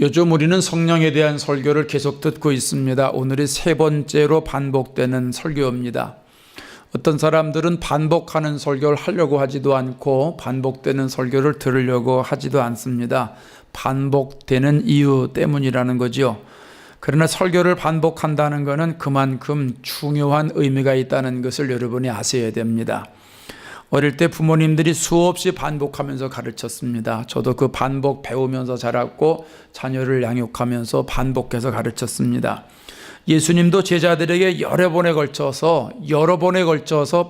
요즘 우리는 성령에 대한 설교를 계속 듣고 있습니다. 오늘이 세 번째로 반복되는 설교입니다. 어떤 사람들은 반복하는 설교를 하려고 하지도 않고 반복되는 설교를 들으려고 하지도 않습니다. 반복되는 이유 때문이라는 거죠. 그러나 설교를 반복한다는 것은 그만큼 중요한 의미가 있다는 것을 여러분이 아셔야 됩니다. 어릴 때 부모님들이 수없이 반복하면서 가르쳤습니다. 저도 그 반복 배우면서 자랐고 자녀를 양육하면서 반복해서 가르쳤습니다. 예수님도 제자들에게 여러 번에 걸쳐서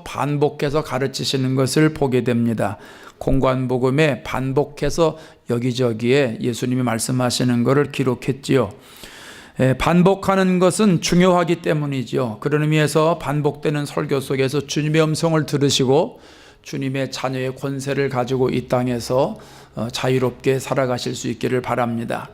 반복해서 가르치시는 것을 보게 됩니다. 공관복음에 반복해서 여기저기에 예수님이 말씀하시는 것을 기록했지요. 반복하는 것은 중요하기 때문이죠. 그런 의미에서 반복되는 설교 속에서 주님의 음성을 들으시고 주님의 자녀의 권세를 가지고 이 땅에서 자유롭게 살아가실 수 있기를 바랍니다.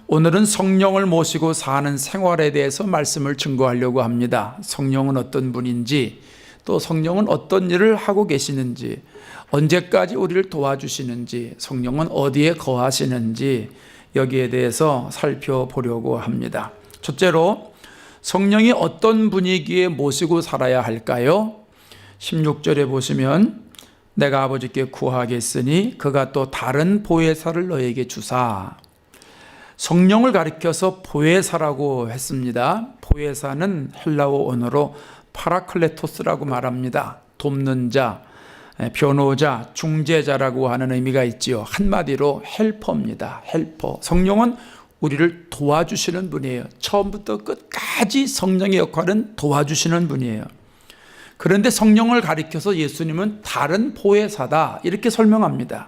오늘은 성령을 모시고 사는 생활에 대해서 말씀을 증거하려고 합니다. 성령은 어떤 분인지, 또 성령은 어떤 일을 하고 계시는지, 언제까지 우리를 도와주시는지, 성령은 어디에 거하시는지 여기에 대해서 살펴보려고 합니다. 첫째로 성령이 어떤 분위기에 모시고 살아야 할까요? 16절에 보시면 내가 아버지께 구하겠으니 그가 또 다른 보혜사를 너에게 주사. 성령을 가리켜서 보혜사라고 했습니다. 보혜사는 헬라어 언어로 파라클레토스라고 말합니다. 돕는 자, 변호자, 중재자라고 하는 의미가 있지요. 한마디로 헬퍼입니다. 헬퍼. 성령은 우리를 도와주시는 분이에요. 처음부터 끝까지 성령의 역할은 도와주시는 분이에요. 그런데 성령을 가리켜서 예수님은 다른 보혜사다 이렇게 설명합니다.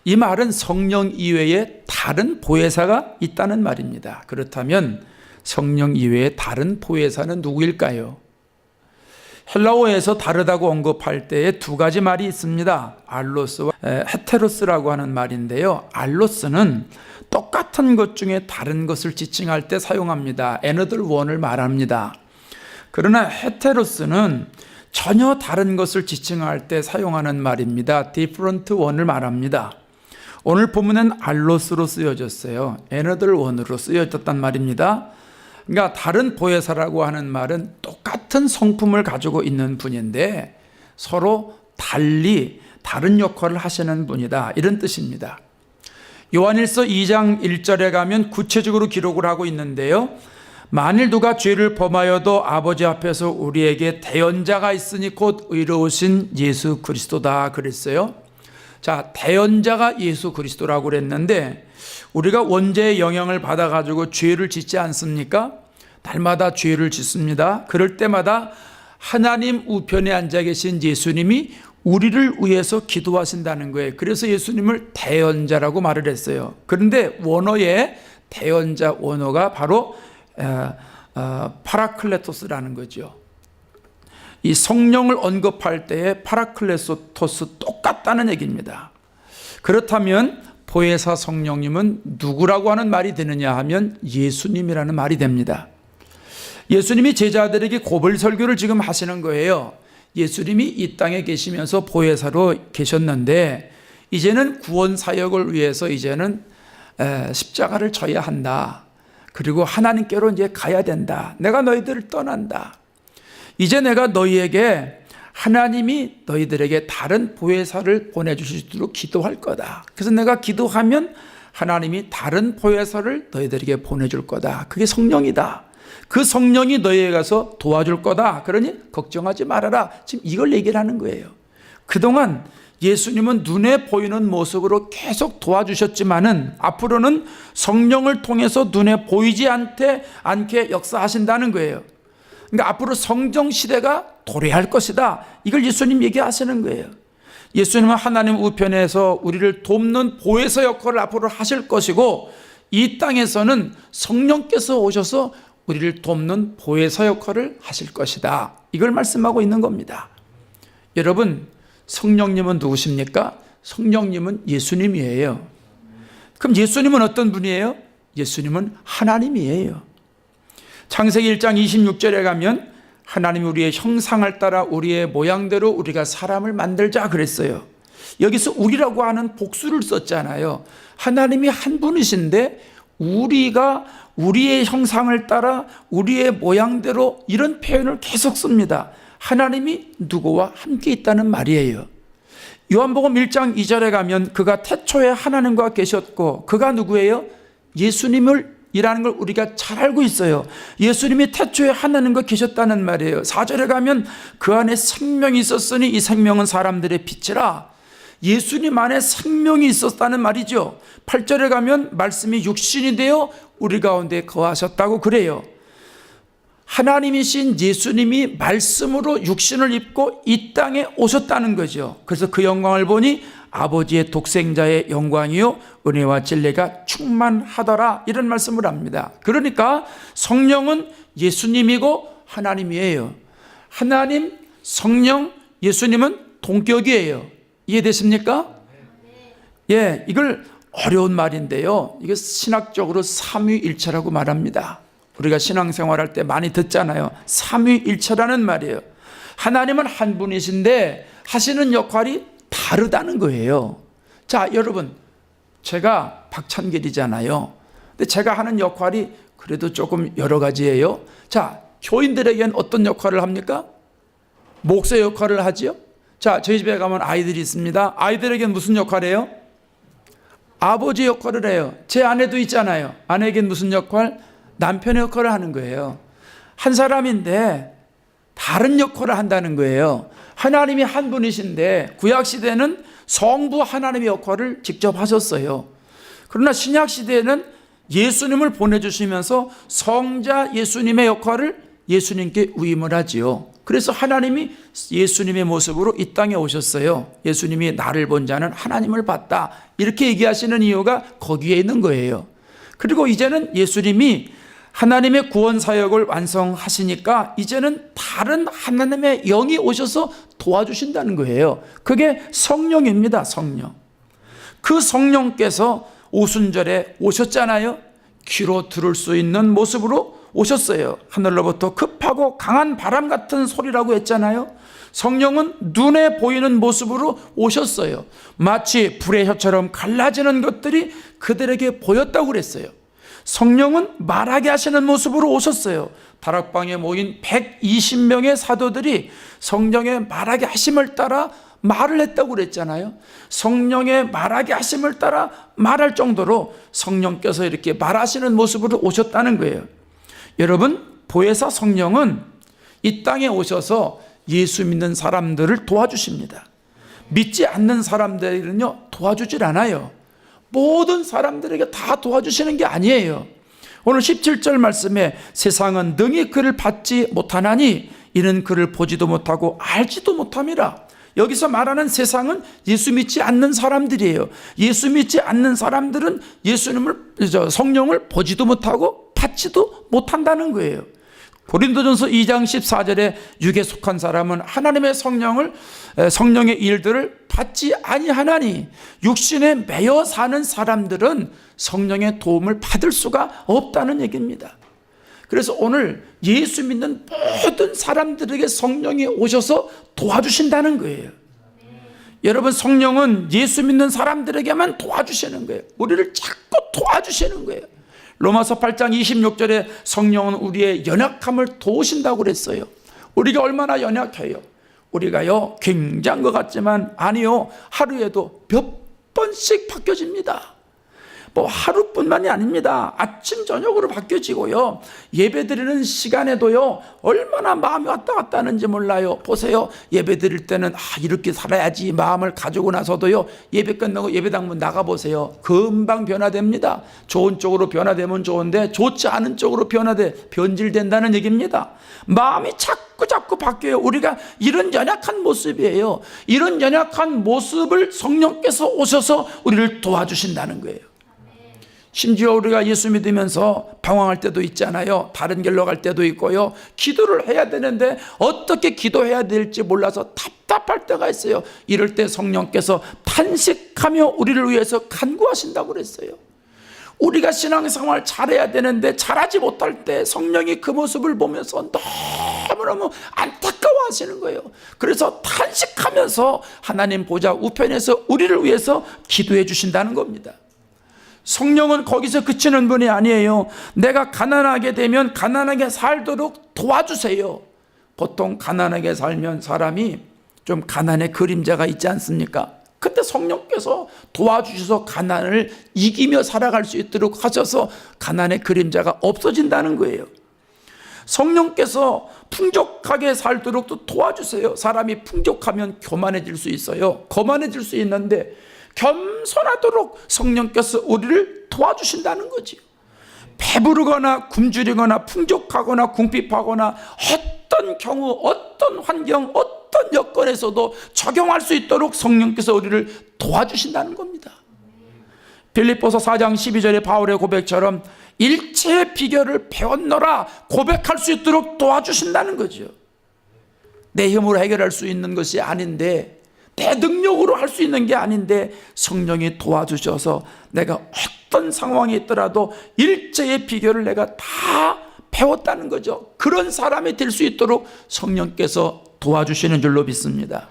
이 말은 성령 이외에 다른 보혜사가 있다는 말입니다. 그렇다면 성령 이외에 다른 보혜사는 누구일까요? 헬라어에서 다르다고 언급할 때에 두 가지 말이 있습니다. 알로스와 헤테로스라고 하는 말인데요. 알로스는 똑같은 것 중에 다른 것을 지칭할 때 사용합니다. another one을 말합니다. 그러나 헤테로스는 전혀 다른 것을 지칭할 때 사용하는 말입니다. different one을 말합니다. 오늘 본문은 알로스로 쓰여졌어요. another one으로 쓰여졌단 말입니다. 그러니까 다른 보혜사라고 하는 말은 똑같은 성품을 가지고 있는 분인데 서로 달리 다른 역할을 하시는 분이다 이런 뜻입니다. 요한일서 2장 1절에 가면 구체적으로 기록을 하고 있는데요. 만일 누가 죄를 범하여도 아버지 앞에서 우리에게 대언자가 있으니 곧 의로우신 예수 그리스도다 그랬어요. 자, 대언자가 예수 그리스도라고 그랬는데 우리가 원죄의 영향을 받아가지고 죄를 짓지 않습니까? 날마다 죄를 짓습니다. 그럴 때마다 하나님 우편에 앉아 계신 예수님이 우리를 위해서 기도하신다는 거예요. 그래서 예수님을 대언자라고 말을 했어요. 그런데 원어의 대언자 원어가 바로 파라클레토스라는 거죠. 이 성령을 언급할 때에 파라클레토스 똑같다는 얘기입니다. 그렇다면 보혜사 성령님은 누구라고 하는 말이 되느냐 하면 예수님이라는 말이 됩니다. 예수님이 제자들에게 고별 설교를 지금 하시는 거예요. 예수님이 이 땅에 계시면서 보혜사로 계셨는데 이제는 구원 사역을 위해서 이제는 십자가를 져야 한다. 그리고 하나님께로 이제 가야 된다. 내가 너희들을 떠난다. 이제 내가 너희에게 하나님이 너희들에게 다른 보혜사를 보내주시도록 기도할 거다. 그래서 내가 기도하면 하나님이 다른 보혜사를 너희들에게 보내줄 거다. 그게 성령이다. 그 성령이 너희에게 가서 도와줄 거다. 그러니 걱정하지 말아라. 지금 이걸 얘기를 하는 거예요. 그동안 예수님은 눈에 보이는 모습으로 계속 도와주셨지만은 앞으로는 성령을 통해서 눈에 보이지 않게 역사하신다는 거예요. 그러니까 앞으로 성령 시대가 도래할 것이다. 이걸 예수님 얘기하시는 거예요. 예수님은 하나님 우편에서 우리를 돕는 보혜사 역할을 앞으로 하실 것이고 이 땅에서는 성령께서 오셔서 우리를 돕는 보혜사 역할을 하실 것이다. 이걸 말씀하고 있는 겁니다. 여러분, 성령님은 누구십니까? 성령님은 예수님이에요. 그럼 예수님은 어떤 분이에요? 예수님은 하나님이에요. 창세기 1장 26절에 가면 하나님이 우리의 형상을 따라 우리의 모양대로 우리가 사람을 만들자 그랬어요. 여기서 우리라고 하는 복수를 썼잖아요. 하나님이 한 분이신데 우리가 우리의 형상을 따라 우리의 모양대로 이런 표현을 계속 씁니다. 하나님이 누구와 함께 있다는 말이에요. 요한복음 1장 2절에 가면 그가 태초에 하나님과 계셨고 그가 누구예요? 예수님을 이라는 걸 우리가 잘 알고 있어요. 예수님이 태초에 하나님과 계셨다는 말이에요. 4절에 가면 그 안에 생명이 있었으니 이 생명은 사람들의 빛이라. 예수님 안에 생명이 있었다는 말이죠. 8절에 가면 말씀이 육신이 되어 우리 가운데 거하셨다고 그래요. 하나님이신 예수님이 말씀으로 육신을 입고 이 땅에 오셨다는 거죠. 그래서 그 영광을 보니 아버지의 독생자의 영광이요 은혜와 진리가 충만하더라, 이런 말씀을 합니다. 그러니까 성령은 예수님이고 하나님이에요. 하나님, 성령, 예수님은 동격이에요. 이해되십니까? 예, 이걸 어려운 말인데요, 이게 신학적으로 삼위일체라고 말합니다. 우리가 신앙생활할 때 많이 듣잖아요. 삼위일체라는 말이에요. 하나님은 한 분이신데 하시는 역할이 다르다는 거예요. 자, 여러분, 제가 박찬길이잖아요. 근데 제가 하는 역할이 그래도 조금 여러 가지예요. 자, 교인들에겐 어떤 역할을 합니까? 목사 역할을 하지요. 자, 저희 집에 가면 아이들이 있습니다. 아이들에겐 무슨 역할이에요? 아버지 역할을 해요. 제 아내도 있잖아요. 아내에겐 무슨 역할? 남편의 역할을 하는 거예요. 한 사람인데 다른 역할을 한다는 거예요. 하나님이 한 분이신데 구약시대는 성부 하나님의 역할을 직접 하셨어요. 그러나 신약시대에는 예수님을 보내주시면서 성자 예수님의 역할을 예수님께 위임을 하지요. 그래서 하나님이 예수님의 모습으로 이 땅에 오셨어요. 예수님이 나를 본 자는 하나님을 봤다, 이렇게 얘기하시는 이유가 거기에 있는 거예요. 그리고 이제는 예수님이 하나님의 구원 사역을 완성하시니까 이제는 다른 하나님의 영이 오셔서 도와주신다는 거예요. 그게 성령입니다. 성령. 그 성령께서 오순절에 오셨잖아요. 귀로 들을 수 있는 모습으로 오셨어요. 하늘로부터 급하고 강한 바람 같은 소리라고 했잖아요. 성령은 눈에 보이는 모습으로 오셨어요. 마치 불의 혀처럼 갈라지는 것들이 그들에게 보였다고 그랬어요. 성령은 말하게 하시는 모습으로 오셨어요. 다락방에 모인 120명의 사도들이 성령의 말하게 하심을 따라 말을 했다고 그랬잖아요. 성령의 말하게 하심을 따라 말할 정도로 성령께서 이렇게 말하시는 모습으로 오셨다는 거예요. 여러분, 보혜사 성령은 이 땅에 오셔서 예수 믿는 사람들을 도와주십니다. 믿지 않는 사람들은요, 도와주질 않아요. 모든 사람들에게 다 도와주시는 게 아니에요. 오늘 17절 말씀에 세상은 능히 그를 받지 못하나니 이는 그를 보지도 못하고 알지도 못함이라. 여기서 말하는 세상은 예수 믿지 않는 사람들이에요. 예수 믿지 않는 사람들은 성령을 보지도 못하고 받지도 못한다는 거예요. 고린도전서 2장 14절에 육에 속한 사람은 하나님의 성령의 일들을 받지 아니하나니 육신에 매여 사는 사람들은 성령의 도움을 받을 수가 없다는 얘기입니다. 그래서 오늘 예수 믿는 모든 사람들에게 성령이 오셔서 도와주신다는 거예요. 여러분, 성령은 예수 믿는 사람들에게만 도와주시는 거예요. 우리를 자꾸 도와주시는 거예요. 로마서 8장 26절에 성령은 우리의 연약함을 도우신다고 그랬어요. 우리가 얼마나 연약해요. 우리가요, 굉장한 것 같지만 아니요, 하루에도 몇 번씩 바뀌어집니다. 뭐 하루뿐만이 아닙니다. 아침 저녁으로 바뀌어지고요, 예배 드리는 시간에도요 얼마나 마음이 왔다 갔다 하는지 몰라요. 보세요, 예배 드릴 때는 이렇게 살아야지 마음을 가지고 나서도요, 예배 끝나고 예배당문 나가보세요, 금방 변화됩니다. 좋은 쪽으로 변화되면 좋은데 좋지 않은 쪽으로 변질된다는 얘기입니다. 마음이 자꾸 바뀌어요. 우리가 이런 연약한 모습이에요. 이런 연약한 모습을 성령께서 오셔서 우리를 도와주신다는 거예요. 심지어 우리가 예수 믿으면서 방황할 때도 있잖아요. 다른 길로 갈 때도 있고요. 기도를 해야 되는데 어떻게 기도해야 될지 몰라서 답답할 때가 있어요. 이럴 때 성령께서 탄식하며 우리를 위해서 간구하신다고 그랬어요. 우리가 신앙생활 잘해야 되는데 잘하지 못할 때 성령이 그 모습을 보면서 너무너무 안타까워하시는 거예요. 그래서 탄식하면서 하나님 보좌 우편에서 우리를 위해서 기도해 주신다는 겁니다. 성령은 거기서 그치는 분이 아니에요. 내가 가난하게 되면 가난하게 살도록 도와주세요. 보통 가난하게 살면 사람이 좀 가난의 그림자가 있지 않습니까? 그때 성령께서 도와주셔서 가난을 이기며 살아갈 수 있도록 하셔서 가난의 그림자가 없어진다는 거예요. 성령께서 풍족하게 살도록 또 도와주세요. 사람이 풍족하면 교만해질 수 있어요. 거만해질 수 있는데 겸손하도록 성령께서 우리를 도와주신다는 거지요. 배부르거나 굶주리거나 풍족하거나 궁핍하거나 어떤 경우, 어떤 환경, 어떤 여건에서도 적용할 수 있도록 성령께서 우리를 도와주신다는 겁니다. 빌립보서 4장 12절의 바울의 고백처럼 일체의 비결을 배웠노라 고백할 수 있도록 도와주신다는 거죠. 내 힘으로 해결할 수 있는 것이 아닌데, 내 능력으로 할 수 있는 게 아닌데 성령이 도와주셔서 내가 어떤 상황이 있더라도 일체의 비결을 내가 다 배웠다는 거죠. 그런 사람이 될 수 있도록 성령께서 도와주시는 줄로 믿습니다.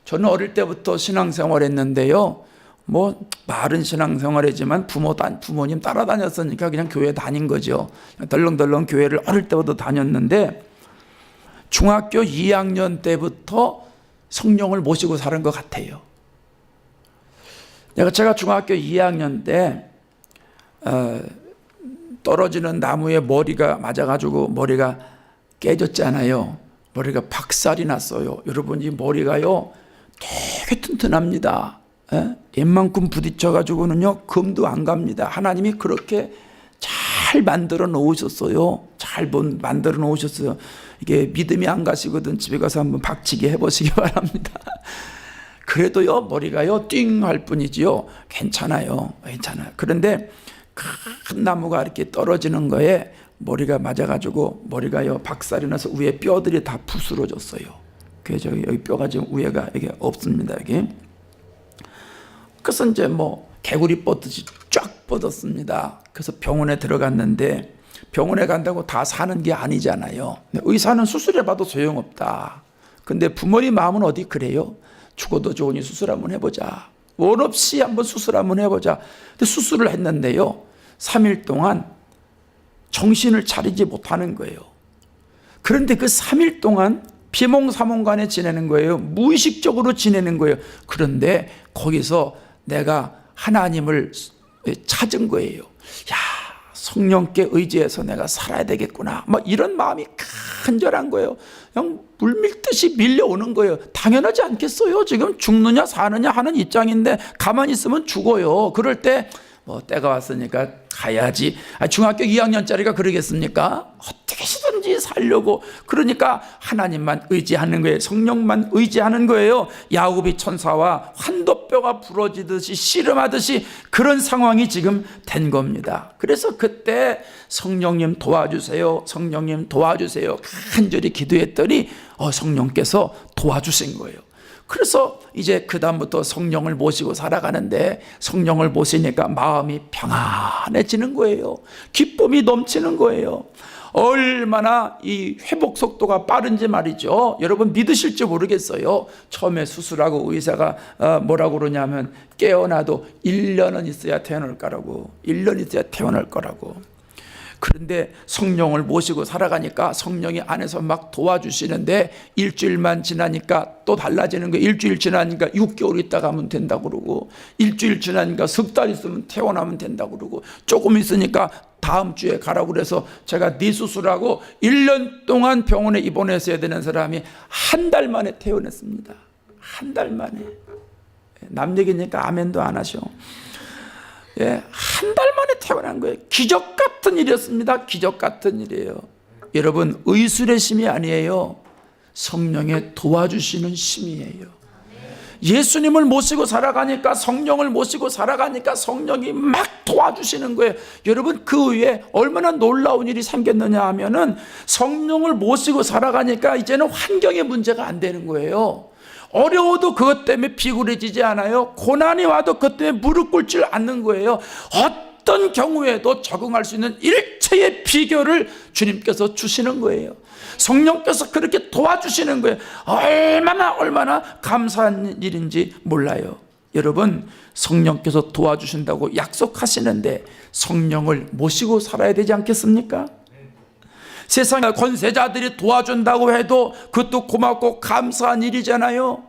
저는 어릴 때부터 신앙생활 했는데요, 뭐 말은 신앙생활이지만 부모님 따라다녔으니까 그냥 교회 다닌 거죠. 덜렁덜렁 교회를 어릴 때부터 다녔는데 중학교 2학년 때부터 성령을 모시고 사는 것 같아요. 제가 중학교 2학년 때 떨어지는 나무에 머리가 맞아가지고 머리가 깨졌잖아요. 머리가 박살이 났어요. 여러분, 이 머리가요 되게 튼튼합니다. 웬만큼 부딪혀가지고는요 금도 안 갑니다. 하나님이 그렇게 잘 만들어 놓으셨어요. 잘 만들어 놓으셨어요. 이게 믿음이 안 가시거든 집에 가서 한번 박치기 해보시기 바랍니다. 그래도요 머리가요 띵 할 뿐이지요 괜찮아요. 그런데 큰 나무가 이렇게 떨어지는 거에 머리가 맞아가지고 머리가요 박살이 나서 위에 뼈들이 다 부스러졌어요. 그래서 여기 뼈가 지금 위에가 이게 없습니다. 여기. 그래서 이제 뭐 개구리 뻗듯이 쫙 뻗었습니다. 그래서 병원에 들어갔는데 병원에 간다고 다 사는 게 아니잖아요. 의사는 수술해봐도 소용없다. 근데 부모님 마음은 어디 그래요? 죽어도 좋으니 수술 한번 해보자. 원 없이 한번 수술 한번 해보자. 근데 수술을 했는데요 3일 동안 정신을 차리지 못하는 거예요. 그런데 그 3일 동안 비몽사몽간에 지내는 거예요. 무의식적으로 지내는 거예요. 그런데 거기서 내가 하나님을 찾은 거예요. 야, 성령께 의지해서 내가 살아야 되겠구나. 막 이런 마음이 간절한 거예요. 그냥 물밀듯이 밀려오는 거예요. 당연하지 않겠어요? 지금 죽느냐 사느냐 하는 입장인데 가만히 있으면 죽어요. 그럴 때 뭐 때가 왔으니까 가야지. 중학교 2학년짜리가 그러겠습니까? 어떻게 시든지 살려고. 그러니까 하나님만 의지하는 거예요. 성령만 의지하는 거예요. 야곱이 천사와 환도뼈가 부러지듯이 씨름하듯이 그런 상황이 지금 된 겁니다. 그래서 그때 성령님 도와주세요, 성령님 도와주세요 간절히 기도했더니 성령께서 도와주신 거예요. 그래서 이제 그 다음부터 성령을 모시고 살아가는데 성령을 모시니까 마음이 평안해지는 거예요. 기쁨이 넘치는 거예요. 얼마나 이 회복 속도가 빠른지 말이죠. 여러분 믿으실지 모르겠어요. 처음에 수술하고 의사가 뭐라고 그러냐면 깨어나도 1년은 있어야 태어날 거라고. 1년 있어야 태어날 거라고. 그런데 성령을 모시고 살아가니까 성령이 안에서 막 도와주시는데 일주일만 지나니까 또 달라지는 거예요. 일주일 지나니까 6개월 있다가 하면 된다고 그러고 일주일 지나니까 석 달 있으면 퇴원하면 된다고 그러고 조금 있으니까 다음 주에 가라고 그래서 제가 네 수술하고 1년 동안 병원에 입원했어야 되는 사람이 한 달 만에 퇴원했습니다. 한 달 만에. 남 얘기니까 아멘도 안 하셔. 한 달 만에 태어난 거예요. 기적 같은 일이었습니다. 기적 같은 일이에요. 여러분 의술의 심이 아니에요. 성령의 도와주시는 심이에요. 예수님을 모시고 살아가니까 성령을 모시고 살아가니까 성령이 막 도와주시는 거예요. 여러분 그 위에 얼마나 놀라운 일이 생겼느냐 하면은 성령을 모시고 살아가니까 이제는 환경의 문제가 안 되는 거예요. 어려워도 그것 때문에 비굴해지지 않아요. 고난이 와도 그것 때문에 무릎 꿇지 않는 거예요. 어떤 경우에도 적응할 수 있는 일체의 비결을 주님께서 주시는 거예요. 성령께서 그렇게 도와주시는 거예요. 얼마나 감사한 일인지 몰라요. 여러분, 성령께서 도와주신다고 약속하시는데 성령을 모시고 살아야 되지 않겠습니까? 세상의 권세자들이 도와준다고 해도 그것도 고맙고 감사한 일이잖아요.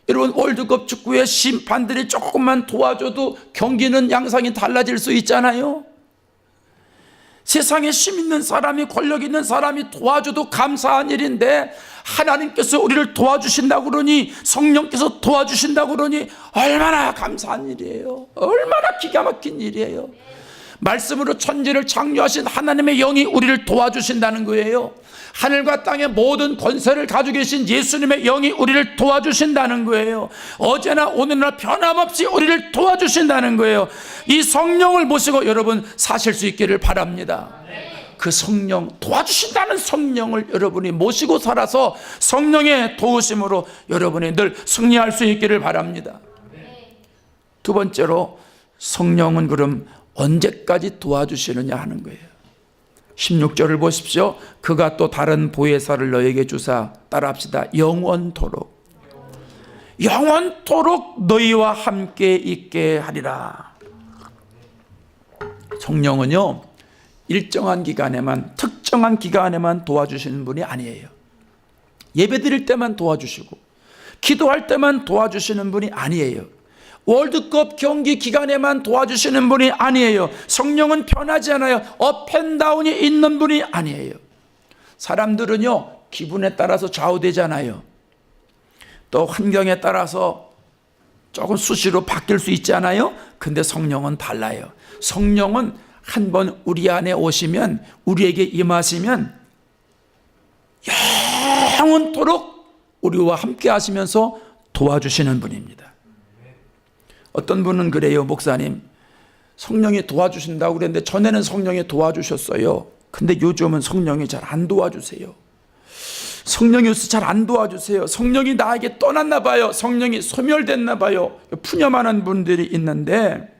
여러분, 월드컵 축구의 심판들이 조금만 도와줘도 경기는 양상이 달라질 수 있잖아요. 세상에 힘 있는 사람이, 권력 있는 사람이 도와줘도 감사한 일인데 하나님께서 우리를 도와주신다고 그러니, 성령께서 도와주신다고 그러니 얼마나 감사한 일이에요. 얼마나 기가 막힌 일이에요. 말씀으로 천지를 창조하신 하나님의 영이 우리를 도와주신다는 거예요. 하늘과 땅의 모든 권세를 가지고 계신 예수님의 영이 우리를 도와주신다는 거예요. 어제나 오늘날 변함없이 우리를 도와주신다는 거예요. 이 성령을 모시고 여러분 사실 수 있기를 바랍니다. 그 성령, 도와주신다는 성령을 여러분이 모시고 살아서 성령의 도우심으로 여러분이 늘 승리할 수 있기를 바랍니다. 두 번째로, 성령은 그럼 언제까지 도와주시느냐 하는 거예요. 16절을 보십시오. 그가 또 다른 보혜사를 너에게 주사, 따라합시다. 영원토록, 영원토록 너희와 함께 있게 하리라. 성령은요, 일정한 기간에만, 특정한 기간에만 도와주시는 분이 아니에요. 예배 드릴 때만 도와주시고 기도할 때만 도와주시는 분이 아니에요. 월드컵 경기 기간에만 도와주시는 분이 아니에요. 성령은 변하지 않아요. 업앤다운이 있는 분이 아니에요. 사람들은요, 기분에 따라서 좌우되잖아요. 또 환경에 따라서 조금 수시로 바뀔 수 있잖아요. 근데 성령은 달라요. 성령은 한번 우리 안에 오시면, 우리에게 임하시면 영원토록 우리와 함께 하시면서 도와주시는 분입니다. 어떤 분은 그래요. 목사님, 성령이 도와주신다고 그랬는데 전에는 성령이 도와주셨어요. 근데 요즘은 성령이 잘 안 도와주세요. 성령이 요새 잘 안 도와주세요. 성령이 나에게 떠났나 봐요. 성령이 소멸됐나 봐요. 푸념하는 분들이 있는데,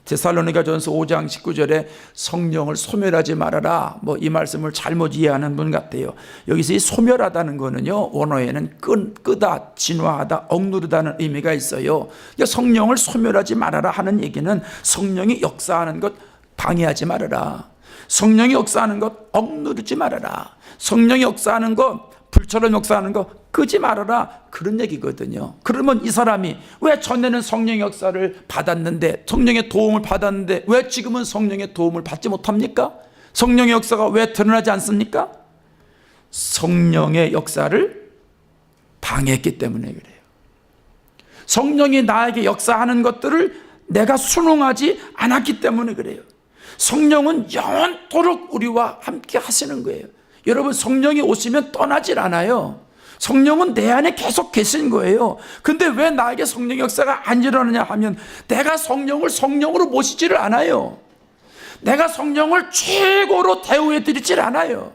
데살로니가전서 5장 19절에 성령을 소멸하지 말아라, 이 말씀을 잘못 이해하는 분 같아요. 여기서 이 소멸하다는 거는요, 원어에는 끄다, 진화하다, 억누르다는 의미가 있어요. 그러니까 성령을 소멸하지 말아라 하는 얘기는 성령이 역사하는 것 방해하지 말아라, 성령이 역사하는 것 억누르지 말아라, 성령이 역사하는 것, 불처럼 역사하는 거 끄지 말아라, 그런 얘기거든요. 그러면 이 사람이 왜 전에는 성령의 역사를 받았는데, 성령의 도움을 받았는데 왜 지금은 성령의 도움을 받지 못합니까? 성령의 역사가 왜 드러나지 않습니까? 성령의 역사를 방해했기 때문에 그래요. 성령이 나에게 역사하는 것들을 내가 순응하지 않았기 때문에 그래요. 성령은 영원토록 우리와 함께 하시는 거예요. 여러분, 성령이 오시면 떠나질 않아요. 성령은 내 안에 계속 계신 거예요. 근데 왜 나에게 성령의 역사가 안 일어나냐 하면, 내가 성령을 성령으로 모시지를 않아요. 내가 성령을 최고로 대우해 드리질 않아요.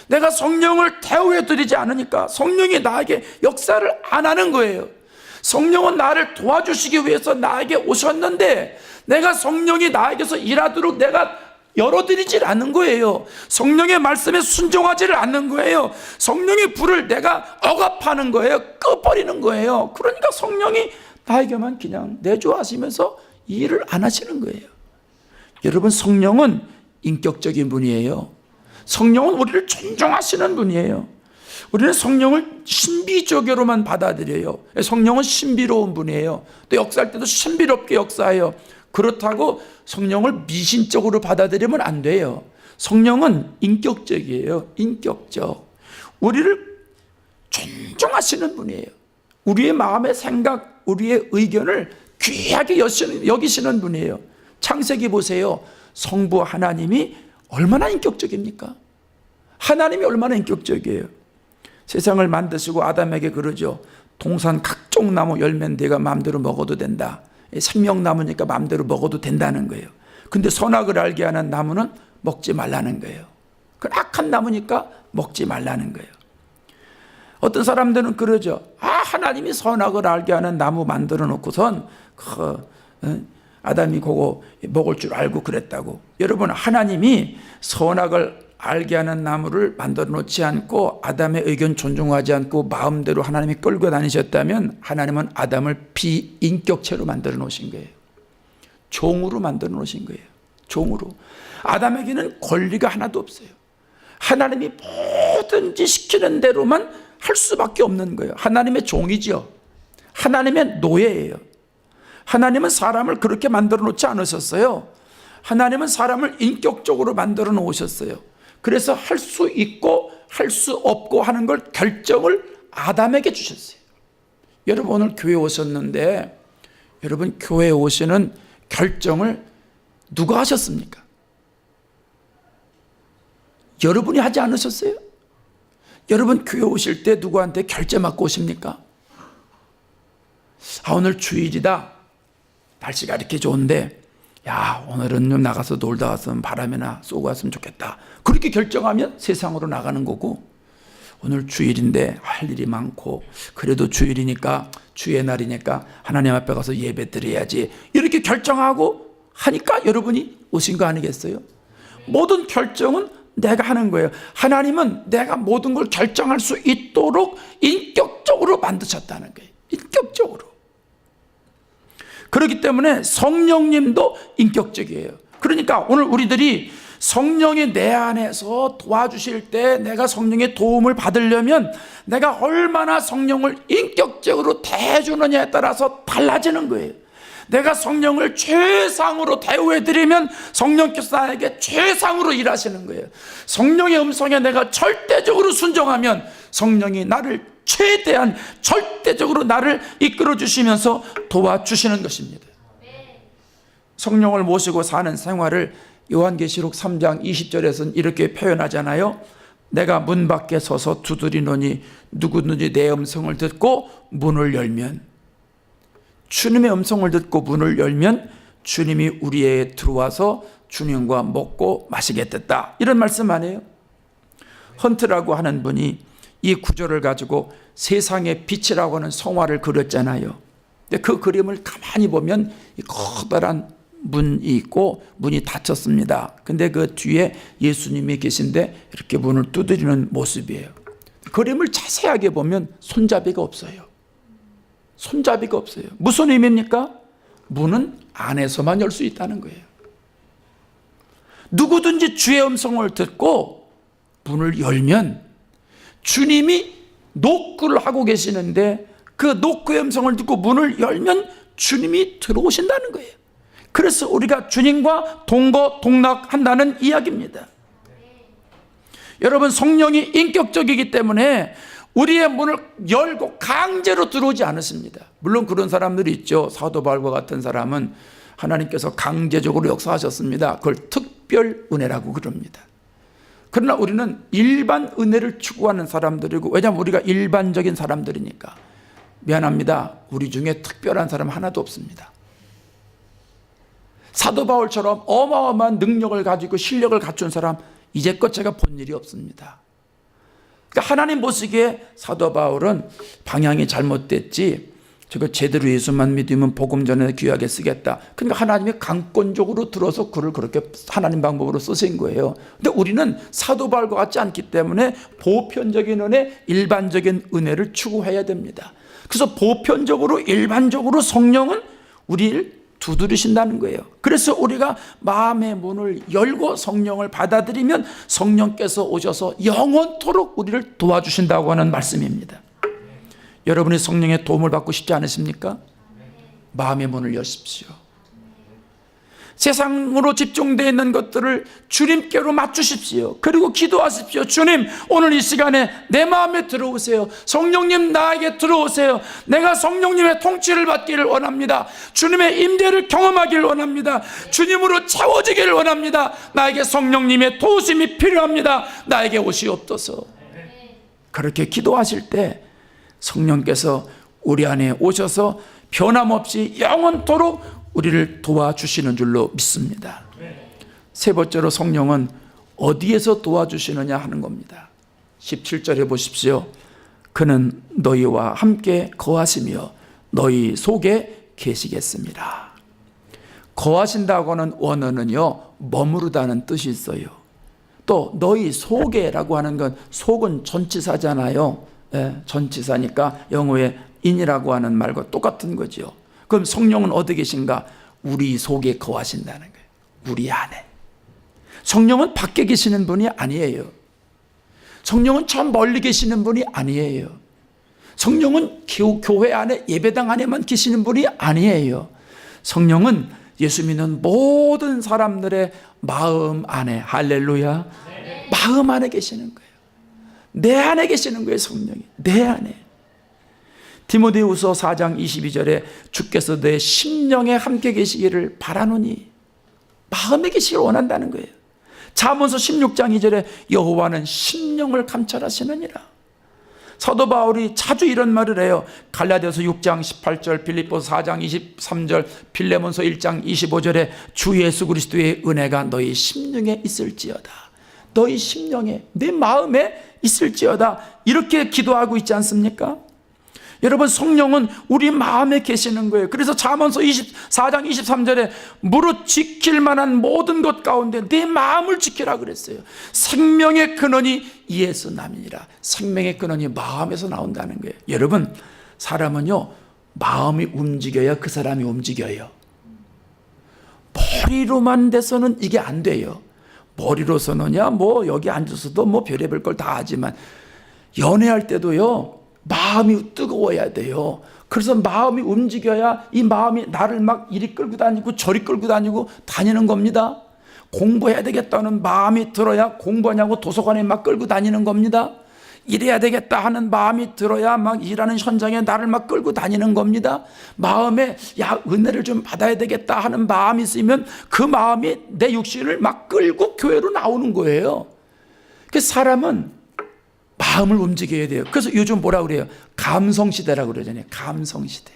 내가 성령을 대우해 드리지 않으니까 성령이 나에게 역사를 안 하는 거예요. 성령은 나를 도와주시기 위해서 나에게 오셨는데, 내가 성령이 나에게서 일하도록 내가 열어드리질 않는 거예요. 성령의 말씀에 순종하지를 않는 거예요. 성령의 불을 내가 억압하는 거예요. 꺼버리는 거예요. 그러니까 성령이 나에게만 그냥 내주하시면서 일을 안 하시는 거예요. 여러분, 성령은 인격적인 분이에요. 성령은 우리를 존중하시는 분이에요. 우리는 성령을 신비적으로만 받아들여요. 성령은 신비로운 분이에요. 또 역사할 때도 신비롭게 역사해요. 그렇다고 성령을 미신적으로 받아들이면 안 돼요. 성령은 인격적이에요. 인격적. 우리를 존중하시는 분이에요. 우리의 마음의 생각, 우리의 의견을 귀하게 여기시는 분이에요. 창세기 보세요. 성부 하나님이 얼마나 인격적입니까? 하나님이 얼마나 인격적이에요. 세상을 만드시고 아담에게 그러죠. 동산 각종 나무 열매는 네가 마음대로 먹어도 된다. 생명나무니까 마음대로 먹어도 된다는 거예요. 근데 선악을 알게 하는 나무는 먹지 말라는 거예요. 그 악한 나무니까 먹지 말라는 거예요. 어떤 사람들은 그러죠. 하나님이 선악을 알게 하는 나무 만들어 놓고선 아담이 그거 먹을 줄 알고 그랬다고. 여러분, 하나님이 선악을 알게 하는 나무를 만들어 놓지 않고 아담의 의견 존중하지 않고 마음대로 하나님이 끌고 다니셨다면 하나님은 아담을 비인격체로 만들어 놓으신 거예요. 종으로 만들어 놓으신 거예요. 종으로. 아담에게는 권리가 하나도 없어요. 하나님이 뭐든지 시키는 대로만 할 수밖에 없는 거예요. 하나님의 종이죠. 하나님의 노예예요. 하나님은 사람을 그렇게 만들어 놓지 않으셨어요. 하나님은 사람을 인격적으로 만들어 놓으셨어요. 그래서 할 수 있고 할 수 없고 하는 걸 결정을 아담에게 주셨어요. 여러분 오늘 교회에 오셨는데 여러분 교회에 오시는 결정을 누가 하셨습니까? 여러분이 하지 않으셨어요? 여러분 교회 오실 때 누구한테 결제 맡고 오십니까? 오늘 주일이다. 날씨가 이렇게 좋은데 야 오늘은 좀 나가서 놀다 왔으면 바람이나 쏘고 왔으면 좋겠다. 그렇게 결정하면 세상으로 나가는 거고, 오늘 주일인데 할 일이 많고 그래도 주일이니까 주의 날이니까 하나님 앞에 가서 예배 드려야지 이렇게 결정하고 하니까 여러분이 오신 거 아니겠어요? 모든 결정은 내가 하는 거예요. 하나님은 내가 모든 걸 결정할 수 있도록 인격적으로 만드셨다는 거예요. 인격적으로. 그렇기 때문에 성령님도 인격적이에요. 그러니까 오늘 우리들이 성령이 내 안에서 도와주실 때 내가 성령의 도움을 받으려면 내가 얼마나 성령을 인격적으로 대해주느냐에 따라서 달라지는 거예요. 내가 성령을 최상으로 대우해드리면 성령께서 나에게 최상으로 일하시는 거예요. 성령의 음성에 내가 절대적으로 순종하면 성령이 나를 최대한 절대적으로 나를 이끌어 주시면서 도와주시는 것입니다. 성령을 모시고 사는 생활을 요한계시록 3장 20절에서는 이렇게 표현하잖아요. 내가 문 밖에 서서 두드리노니 누구든지 내 음성을 듣고 문을 열면, 주님의 음성을 듣고 문을 열면 주님이 우리에게 들어와서 주님과 먹고 마시겠다, 이런 말씀 아니에요? 헌트라고 하는 분이 이 구절을 가지고 세상의 빛이라고 하는 성화를 그렸잖아요. 근데 그 그림을 가만히 보면 이 커다란 문이 있고 문이 닫혔습니다. 근데 그 뒤에 예수님이 계신데 이렇게 문을 두드리는 모습이에요. 그림을 자세하게 보면 손잡이가 없어요. 손잡이가 없어요. 무슨 의미입니까? 문은 안에서만 열 수 있다는 거예요. 누구든지 주의 음성을 듣고 문을 열면 주님이 노크를 하고 계시는데 그 노크의 음성을 듣고 문을 열면 주님이 들어오신다는 거예요. 그래서 우리가 주님과 동거 동락한다는 이야기입니다. 여러분 성령이 인격적이기 때문에 우리의 문을 열고 강제로 들어오지 않으십니다. 물론 그런 사람들이 있죠. 사도 바울과 같은 사람은 하나님께서 강제적으로 역사하셨습니다. 그걸 특별 은혜라고 그럽니다. 그러나 우리는 일반 은혜를 추구하는 사람들이고, 왜냐하면 우리가 일반적인 사람들이니까. 미안합니다. 우리 중에 특별한 사람 하나도 없습니다. 사도 바울처럼 어마어마한 능력을 가지고 실력을 갖춘 사람 이제껏 제가 본 일이 없습니다. 그러니까 하나님 보시기에 사도 바울은 방향이 잘못됐지, 저거 제대로 예수만 믿으면 복음 전에 귀하게 쓰겠다. 그러니까 하나님이 강권적으로 들어서 그를 그렇게 하나님 방법으로 쓰신 거예요. 근데 우리는 사도 바울과 같지 않기 때문에 보편적인 은혜, 일반적인 은혜를 추구해야 됩니다. 그래서 보편적으로 일반적으로 성령은 우리를 두드리신다는 거예요. 그래서 우리가 마음의 문을 열고 성령을 받아들이면 성령께서 오셔서 영원토록 우리를 도와주신다고 하는 말씀입니다. 여러분이 성령의 도움을 받고 싶지 않으십니까? 마음의 문을 여십시오. 세상으로 집중되어 있는 것들을 주님께로 맞추십시오. 그리고 기도하십시오. 주님, 오늘 이 시간에 내 마음에 들어오세요. 성령님 나에게 들어오세요. 내가 성령님의 통치를 받기를 원합니다. 주님의 임재를 경험하기를 원합니다. 주님으로 채워지기를 원합니다. 나에게 성령님의 도우심이 필요합니다. 나에게 오시옵소서. 그렇게 기도하실 때 성령께서 우리 안에 오셔서 변함없이 영원토록 우리를 도와주시는 줄로 믿습니다. 세 번째로 성령은 어디에서 도와주시느냐 하는 겁니다. 17절에 보십시오. 그는 너희와 함께 거하시며 너희 속에 계시겠습니다. 거하신다고 하는 원어는요, 머무르다는 뜻이 있어요. 또 너희 속에라고 하는 건 속은 전치사잖아요. 예, 전치사니까 영어의 in이라고 하는 말과 똑같은 거죠. 그럼 성령은 어디 계신가? 우리 속에 거하신다는 거예요. 우리 안에. 성령은 밖에 계시는 분이 아니에요. 성령은 저 멀리 계시는 분이 아니에요. 성령은 교회 안에, 예배당 안에만 계시는 분이 아니에요. 성령은 예수 믿는 모든 사람들의 마음 안에, 할렐루야, 마음 안에 계시는 거예요. 내 안에 계시는 거예요. 성령이 내 안에. 디모데후서 4장 22절에 주께서 내 심령에 함께 계시기를 바라노니, 마음에 계시기를 원한다는 거예요. 잠언서 16장 2절에 여호와는 심령을 감찰하시느니라. 사도 바울이 자주 이런 말을 해요. 갈라디아서 6장 18절, 빌립보서 4장 23절, 빌레몬서 1장 25절에 주 예수 그리스도의 은혜가 너희 심령에 있을지어다. 너희 심령에, 내 마음에 있을지어다. 이렇게 기도하고 있지 않습니까? 여러분, 성령은 우리 마음에 계시는 거예요. 그래서 잠언서 24장 23절에 무릇 지킬 만한 모든 것 가운데 내 마음을 지키라 그랬어요. 생명의 근원이 이에서 남이니라. 생명의 근원이 마음에서 나온다는 거예요. 여러분, 사람은요, 마음이 움직여야 그 사람이 움직여요. 머리로만 돼서는 이게 안 돼요. 머리로서는야 뭐 여기 앉아서도 뭐 별의별 걸 다 하지만 연애할 때도요, 마음이 뜨거워야 돼요. 그래서 마음이 움직여야 이 마음이 나를 막 이리 끌고 다니고 저리 끌고 다니고 다니는 겁니다. 공부해야 되겠다는 마음이 들어야 공부하냐고 도서관에 막 끌고 다니는 겁니다. 이래야 되겠다 하는 마음이 들어야 막 일하는 현장에 나를 막 끌고 다니는 겁니다. 마음에 야, 은혜를 좀 받아야 되겠다 하는 마음이 있으면 그 마음이 내 육신을 막 끌고 교회로 나오는 거예요. 그 사람은 마음을 움직여야 돼요. 그래서 요즘 뭐라 그래요? 감성시대라고 그러잖아요. 감성시대.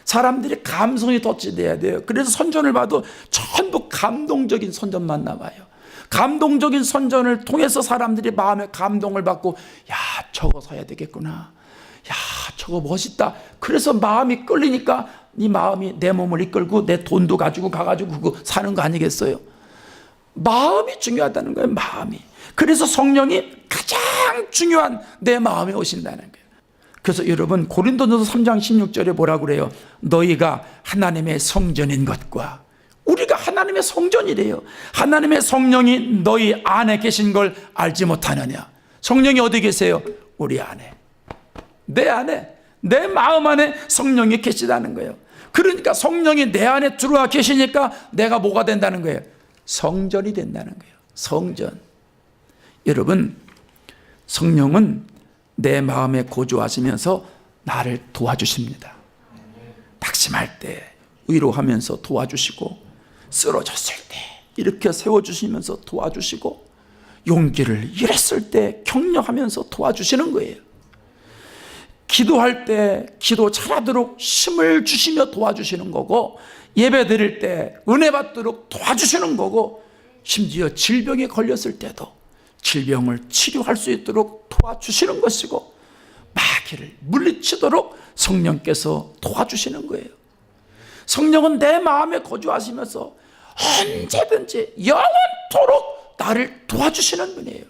사람들이 감성이 덧치돼야 돼요. 그래서 선전을 봐도 전부 감동적인 선전만 나와요. 감동적인 선전을 통해서 사람들이 마음에 감동을 받고, 야, 저거 사야 되겠구나. 야, 저거 멋있다. 그래서 마음이 끌리니까 이 마음이 내 몸을 이끌고 내 돈도 가지고 가가지고 그거 사는 거 아니겠어요? 마음이 중요하다는 거예요. 마음이. 그래서 성령이 가장 중요한 내 마음에 오신다는 거예요. 그래서 여러분, 고린도전서 3장 16절에 뭐라고 그래요? 너희가 하나님의 성전인 것과, 우리가 하나님의 성전이래요. 하나님의 성령이 너희 안에 계신 걸 알지 못하느냐. 성령이 어디 계세요? 우리 안에, 내 안에, 내 마음 안에 성령이 계시다는 거예요. 그러니까 성령이 내 안에 들어와 계시니까 내가 뭐가 된다는 거예요? 성전이 된다는 거예요. 성전. 여러분, 성령은 내 마음에 거주하시면서 나를 도와주십니다. 낙심할 때 위로하면서 도와주시고, 쓰러졌을 때 이렇게 세워주시면서 도와주시고, 용기를 잃었을 때 격려하면서 도와주시는 거예요. 기도할 때 기도 잘하도록 힘을 주시며 도와주시는 거고, 예배 드릴 때 은혜 받도록 도와주시는 거고, 심지어 질병에 걸렸을 때도 질병을 치료할 수 있도록 도와주시는 것이고, 마귀를 물리치도록 성령께서 도와주시는 거예요. 성령은 내 마음에 거주하시면서 언제든지 영원토록 나를 도와주시는 분이에요.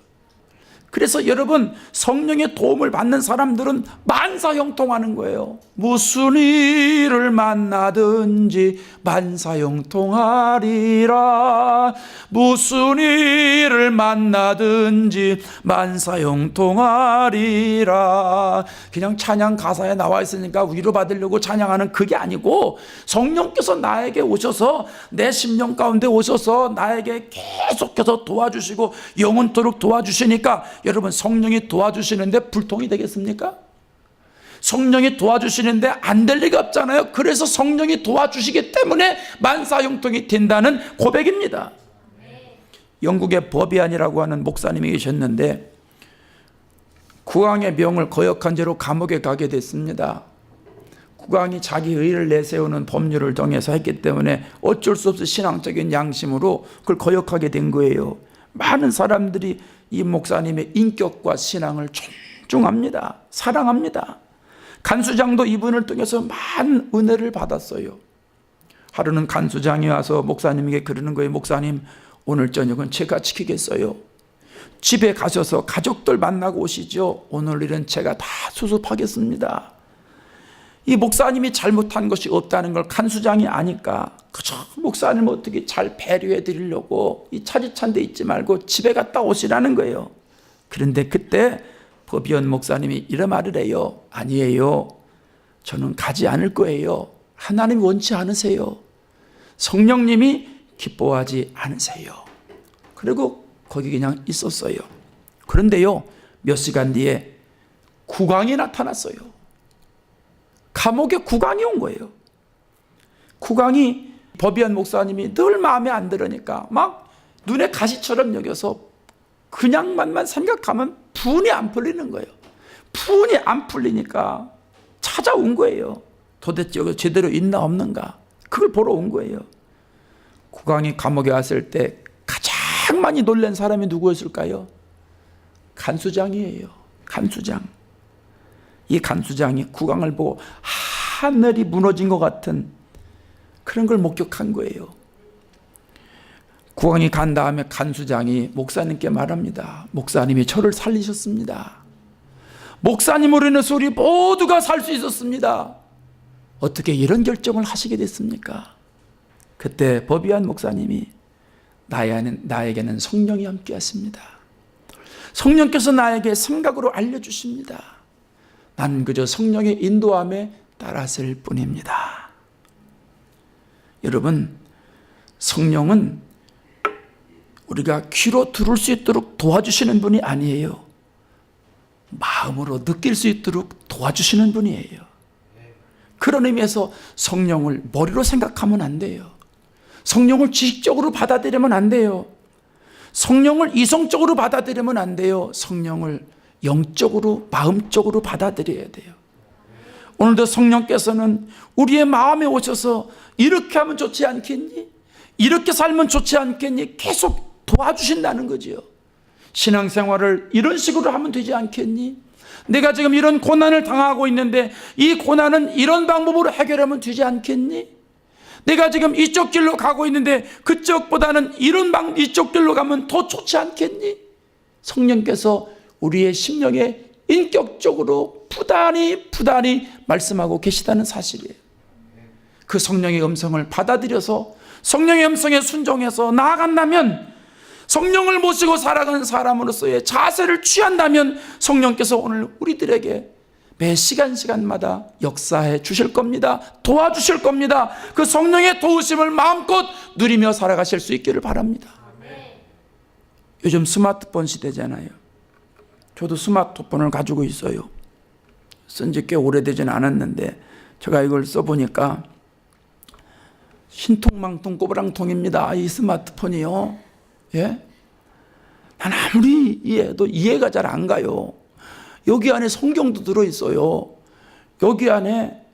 그래서 여러분, 성령의 도움을 받는 사람들은 만사형통하는 거예요. 무슨 일을 만나든지 만사형통하리라. 무슨 일을 만나든지 만사형통하리라. 그냥 찬양 가사에 나와 있으니까 위로받으려고 찬양하는 그게 아니고, 성령께서 나에게 오셔서 내 심령 가운데 오셔서 나에게 계속해서 도와주시고 영원토록 도와주시니까, 여러분, 성령이 도와주시는데 불통이 되겠습니까? 성령이 도와주시는데 안 될 리가 없잖아요. 그래서 성령이 도와주시기 때문에 만사형통이 된다는 고백입니다. 영국의 버비안이라고 하는 목사님이 계셨는데, 국왕의 명을 거역한 죄로 감옥에 가게 됐습니다. 국왕이 자기 의를 내세우는 법률을 정해서 했기 때문에 어쩔 수 없이 신앙적인 양심으로 그걸 거역하게 된 거예요. 많은 사람들이 이 목사님의 인격과 신앙을 존중합니다. 사랑합니다. 간수장도 이분을 통해서 많은 은혜를 받았어요. 하루는 간수장이 와서 목사님에게 그러는 거예요. 목사님, 오늘 저녁은 제가 지키겠어요. 집에 가셔서 가족들 만나고 오시죠. 오늘 일은 제가 다 수습하겠습니다. 이 목사님이 잘못한 것이 없다는 걸 간수장이 아니까 그저 목사님 어떻게 잘 배려해 드리려고 이 차지찬 데 있지 말고 집에 갔다 오시라는 거예요. 그런데 그때 법위원 목사님이 이런 말을 해요. 아니에요. 저는 가지 않을 거예요. 하나님 원치 않으세요. 성령님이 기뻐하지 않으세요. 그리고 거기 그냥 있었어요. 그런데요, 몇 시간 뒤에 국왕이 나타났어요. 감옥에 국왕이 온 거예요. 국왕이 법위원 목사님이 늘 마음에 안 들으니까 막 눈에 가시처럼 여겨서 그냥만 생각하면 분이 안 풀리는 거예요. 분이 안 풀리니까 찾아온 거예요. 도대체 여기 제대로 있나 없는가? 그걸 보러 온 거예요. 국왕이 감옥에 왔을 때 가장 많이 놀란 사람이 누구였을까요? 간수장이에요. 간수장. 이 간수장이 국왕을 보고 하늘이 무너진 것 같은 그런 걸 목격한 거예요. 국왕이 간 다음에 간수장이 목사님께 말합니다. 목사님이 저를 살리셨습니다. 목사님으로 인해서 우리 모두가 살 수 있었습니다. 어떻게 이런 결정을 하시게 됐습니까? 그때 법위원 목사님이 나에게는 성령이 함께 하십니다. 성령께서 나에게 생각으로 알려주십니다. 난 그저 성령의 인도함에 따랐을 뿐입니다. 여러분, 성령은 우리가 귀로 들을 수 있도록 도와주시는 분이 아니에요. 마음으로 느낄 수 있도록 도와주시는 분이에요. 그런 의미에서 성령을 머리로 생각하면 안 돼요. 성령을 지식적으로 받아들이면 안 돼요. 성령을 이성적으로 받아들이면 안 돼요. 성령을 영적으로, 마음적으로 받아들여야 돼요. 오늘도 성령께서는 우리의 마음에 오셔서 이렇게 하면 좋지 않겠니? 이렇게 살면 좋지 않겠니? 계속 도와주신다는 거지요. 신앙생활을 이런 식으로 하면 되지 않겠니? 내가 지금 이런 고난을 당하고 있는데 이 고난은 이런 방법으로 해결하면 되지 않겠니? 내가 지금 이쪽 길로 가고 있는데 그쪽보다는 이쪽 길로 가면 더 좋지 않겠니? 성령께서 우리의 심령에 인격적으로 부단히 말씀하고 계시다는 사실이에요. 그 성령의 음성을 받아들여서 성령의 음성에 순종해서 나아간다면, 성령을 모시고 살아가는 사람으로서의 자세를 취한다면 성령께서 오늘 우리들에게 매 시간마다 역사해 주실 겁니다. 도와주실 겁니다. 그 성령의 도우심을 마음껏 누리며 살아가실 수 있기를 바랍니다. 요즘 스마트폰 시대잖아요. 저도 스마트폰을 가지고 있어요. 쓴 지 꽤 오래되진 않았는데 제가 이걸 써보니까 신통망통 꼬부랑통입니다. 이 스마트폰이요. 예? 난 아무리 이해해도 이해가 잘 안 가요. 여기 안에 성경도 들어있어요. 여기 안에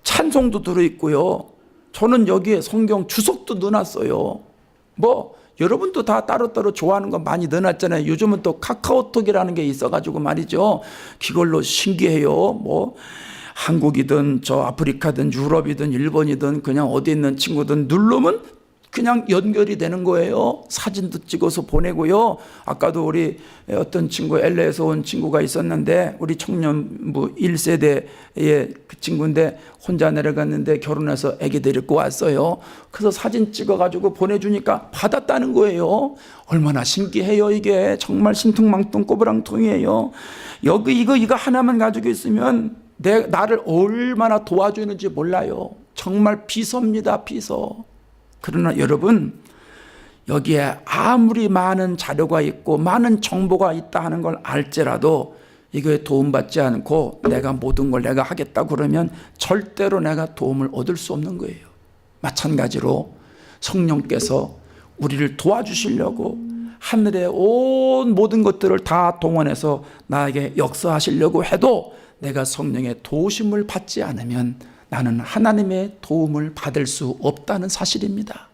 찬송도 들어있고요. 저는 여기에 성경 주석도 넣어놨어요. 여러분도 다 따로따로 좋아하는 거 많이 넣어놨잖아요. 요즘은 또 카카오톡이라는 게 있어가지고 말이죠. 그걸로 신기해요. 한국이든 저 아프리카든 유럽이든 일본이든 그냥 어디 있는 친구든 누르면 그냥 연결이 되는 거예요. 사진도 찍어서 보내고요. 아까도 우리 어떤 친구, LA에서 온 친구가 있었는데 우리 청년부 1세대의 그 친구인데 혼자 내려갔는데 결혼해서 아기 데리고 왔어요. 그래서 사진 찍어가지고 보내주니까 받았다는 거예요. 얼마나 신기해요. 이게 정말 신통망통 꼬부랑통이에요. 여기 이거 하나만 가지고 있으면 나를 얼마나 도와주는지 몰라요. 정말 비서입니다. 비서. 그러나 여러분, 여기에 아무리 많은 자료가 있고 많은 정보가 있다 하는 걸 알지라도 이거에 도움받지 않고 내가 모든 걸 내가 하겠다 그러면 절대로 내가 도움을 얻을 수 없는 거예요. 마찬가지로 성령께서 우리를 도와주시려고 하늘의 온 모든 것들을 다 동원해서 나에게 역사하시려고 해도 내가 성령의 도우심을 받지 않으면 나는 하나님의 도움을 받을 수 없다는 사실입니다.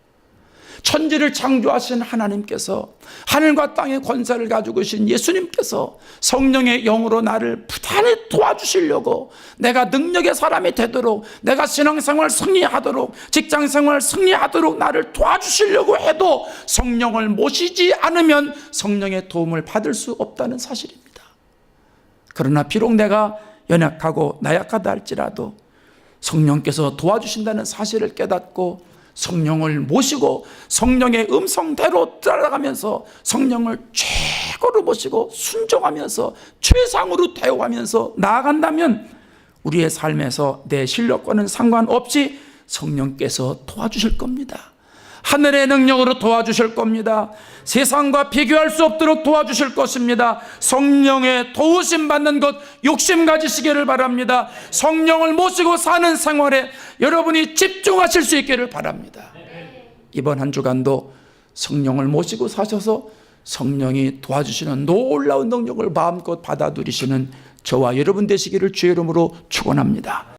천지를 창조하신 하나님께서, 하늘과 땅의 권세를 가지고 계신 예수님께서 성령의 영으로 나를 부단히 도와주시려고, 내가 능력의 사람이 되도록, 내가 신앙생활 승리하도록, 직장생활 승리하도록 나를 도와주시려고 해도 성령을 모시지 않으면 성령의 도움을 받을 수 없다는 사실입니다. 그러나 비록 내가 연약하고 나약하다 할지라도 성령께서 도와주신다는 사실을 깨닫고 성령을 모시고 성령의 음성대로 따라가면서 성령을 최고로 모시고 순종하면서 최상으로 대우하면서 나아간다면 우리의 삶에서 내 실력과는 상관없이 성령께서 도와주실 겁니다. 하늘의 능력으로 도와주실 겁니다. 세상과 비교할 수 없도록 도와주실 것입니다. 성령의 도우심 받는 것 욕심 가지시기를 바랍니다. 성령을 모시고 사는 생활에 여러분이 집중하실 수 있기를 바랍니다. 이번 한 주간도 성령을 모시고 사셔서 성령이 도와주시는 놀라운 능력을 마음껏 받아 누리시는 저와 여러분 되시기를 주의 이름으로 축원합니다.